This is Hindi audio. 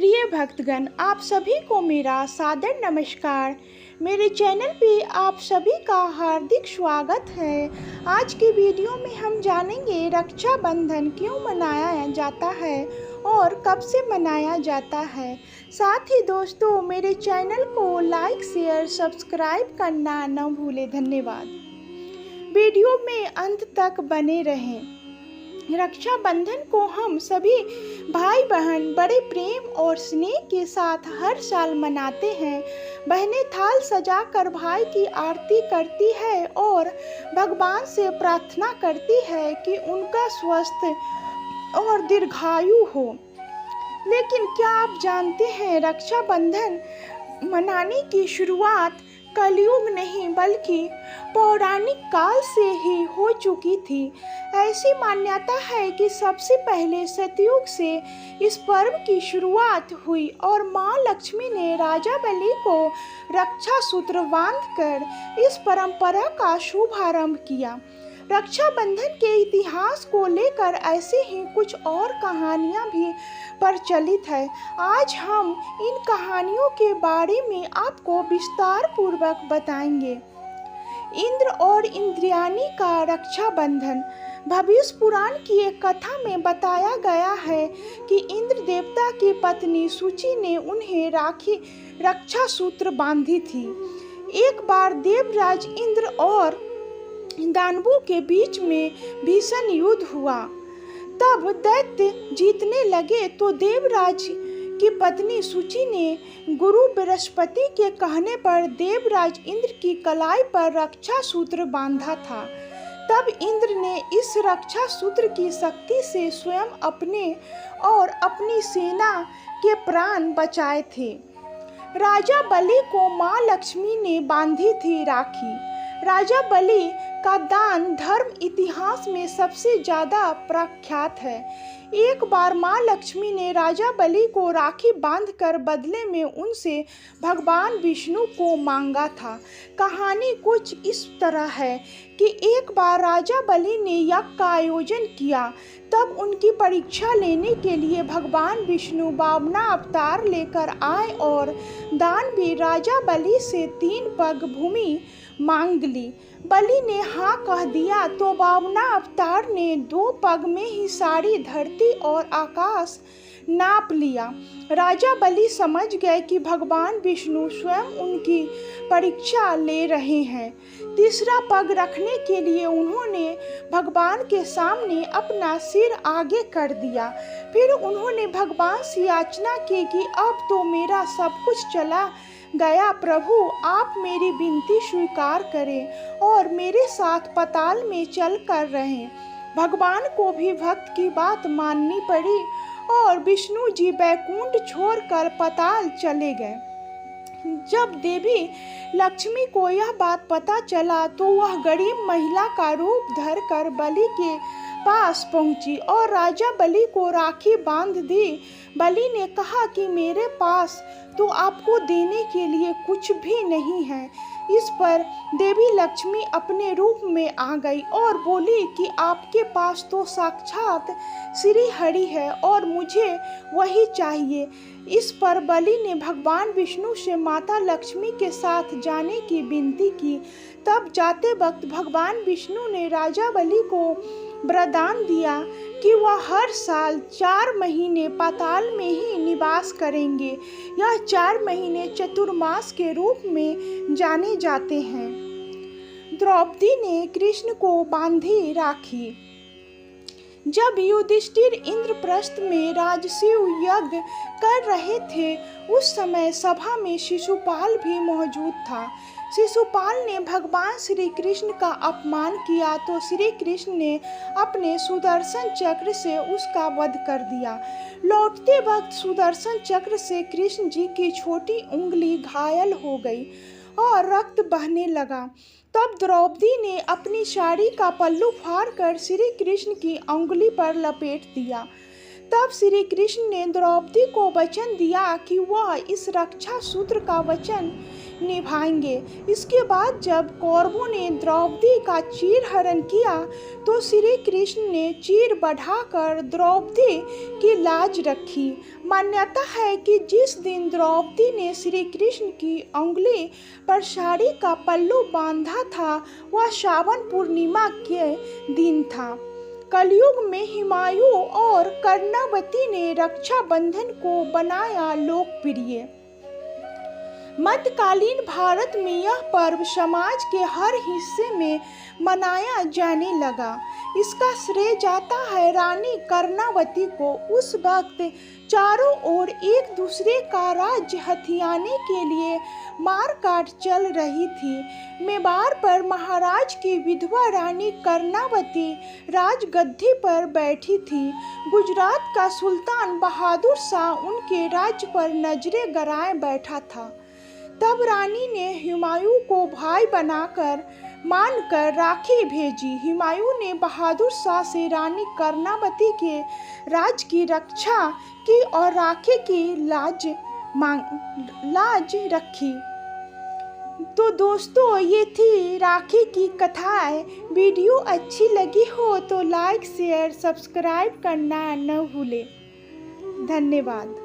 प्रिय भक्तगण, आप सभी को मेरा सादर नमस्कार। मेरे चैनल पे आप सभी का हार्दिक स्वागत है। आज की वीडियो में हम जानेंगे रक्षाबंधन क्यों मनाया जाता है और कब से मनाया जाता है। साथ ही दोस्तों, मेरे चैनल को लाइक शेयर सब्सक्राइब करना न भूलें। धन्यवाद। वीडियो में अंत तक बने रहें। रक्षाबंधन को हम सभी भाई बहन बड़े प्रेम और स्नेह के साथ हर साल मनाते हैं। बहनें थाल सजाकर भाई की आरती करती है और भगवान से प्रार्थना करती है कि उनका स्वस्थ और दीर्घायु हो। लेकिन क्या आप जानते हैं, रक्षाबंधन मनाने की शुरुआत कलयुग नहीं बल्कि पौराणिक काल से ही हो चुकी थी। ऐसी मान्यता है कि सबसे पहले सतयुग से इस पर्व की शुरुआत हुई और माँ लक्ष्मी ने राजा बलि को रक्षा सूत्र बांधकर इस परंपरा का शुभारंभ किया। रक्षाबंधन के इतिहास को लेकर ऐसे ही कुछ और कहानियाँ भी प्रचलित है। आज हम इन कहानियों के बारे में आपको विस्तार पूर्वक बताएंगे। इंद्र और इंद्रायणी का रक्षाबंधन। भविष्य पुराण की एक कथा में बताया गया है कि इंद्र देवता की पत्नी सूची ने उन्हें रक्षा सूत्र बांधी थी। एक बार देवराज इंद्र और दानवों के बीच में भीषण युद्ध हुआ। तब दैत्य जीतने लगे तो देवराज की पत्नी सूची ने गुरु बृहस्पति के कहने पर देवराज इंद्र की कलाई पर रक्षा सूत्र बांधा था। तब इंद्र ने इस रक्षा सूत्र की शक्ति से स्वयं अपने और अपनी सेना के प्राण बचाए थे। राजा बलि को माँ लक्ष्मी ने बांधी थी राखी। राजा बलि का दान धर्म इतिहास में सबसे ज्यादा प्रख्यात है। एक बार माँ लक्ष्मी ने राजा बलि को राखी बांधकर बदले में उनसे भगवान विष्णु को मांगा था। कहानी कुछ इस तरह है कि एक बार राजा बलि ने यज्ञ का आयोजन किया। तब उनकी परीक्षा लेने के लिए भगवान विष्णु वामना अवतार लेकर आए और दान भी राजा बलि से 3 पग भूमि मांग ली। बलि ने हाँ कह दिया तो वामना अवतार ने 2 पग में ही सारी धरती और आकाश नाप लिया। राजा बलि समझ गए कि भगवान विष्णु स्वयं उनकी परीक्षा ले रहे हैं। तीसरा पग रखने के लिए उन्होंने भगवान के सामने अपना सिर आगे कर दिया। फिर उन्होंने भगवान से याचना की कि अब तो मेरा सब कुछ चला गया, प्रभु आप मेरी विनती स्वीकार करें और मेरे साथ पाताल में चल कर रहें। भगवान को भी भक्त की बात माननी पड़ी और विष्णु जी बैकुंठ छोड़कर पाताल चले गए। जब देवी लक्ष्मी को यह बात पता चला तो वह गरीब महिला का रूप धरकर बलि के पास पहुंची और राजा बलि को राखी बांध दी। बलि ने कहा कि मेरे पास तो आपको देने के लिए कुछ भी नहीं है। इस पर देवी लक्ष्मी अपने रूप में आ गई और बोली कि आपके पास तो साक्षात श्री हरि है और मुझे वही चाहिए। इस पर बलि ने भगवान विष्णु से माता लक्ष्मी के साथ जाने की विनती की। तब जाते वक्त भगवान विष्णु ने राजा बलि को वरदान दिया कि वह हर साल 4 महीने पाताल में ही निवास करेंगे। यह 4 महीने चतुर्मास के रूप में जाने जाते हैं। द्रौपदी ने कृष्ण को बांधी राखी। जब युधिष्ठिर इंद्रप्रस्थ में राजसूय यज्ञ कर रहे थे, उस समय सभा में शिशुपाल भी मौजूद था। शिशुपाल ने भगवान श्री कृष्ण का अपमान किया तो श्री कृष्ण ने अपने सुदर्शन चक्र से उसका वध कर दिया। लौटते वक्त सुदर्शन चक्र से कृष्ण जी की छोटी उंगली घायल हो गई और रक्त बहने लगा। तब द्रौपदी ने अपनी साड़ी का पल्लू फाड़कर श्री कृष्ण की उंगली पर लपेट दिया। तब श्री कृष्ण ने द्रौपदी को वचन दिया कि वह इस रक्षा सूत्र का वचन निभाएंगे। इसके बाद जब कौरवों ने द्रौपदी का चीरहरण किया तो श्री कृष्ण ने चीर बढ़ाकर द्रौपदी की लाज रखी। मान्यता है कि जिस दिन द्रौपदी ने श्री कृष्ण की उंगली पर साड़ी का पल्लू बांधा था वह श्रावण पूर्णिमा के दिन था। कलयुग में हुमायूं और कर्णावती ने रक्षा बंधन को बनाया लोकप्रिय। मध्यकालीन भारत में यह पर्व समाज के हर हिस्से में मनाया जाने लगा। इसका श्रेय जाता है रानी कर्णावती को। उस वक्त चारों ओर एक दूसरे का राज्य हथियाने के लिए मारकाट चल रही थी। मेवाड़ पर महाराज की विधवा रानी कर्णावती राजगद्दी पर बैठी थी। गुजरात का सुल्तान बहादुर शाह उनके राज्य पर नजरें गड़ाए बैठा था। तब रानी ने हुमायूं को भाई बनाकर मानकर राखी भेजी। हुमायूं ने बहादुर शाह से रानी कर्णावती के राज की रक्षा की और राखी की लाज रखी। तो दोस्तों ये थी राखी की कथाएं। वीडियो अच्छी लगी हो तो लाइक शेयर सब्सक्राइब करना न भूलें। धन्यवाद।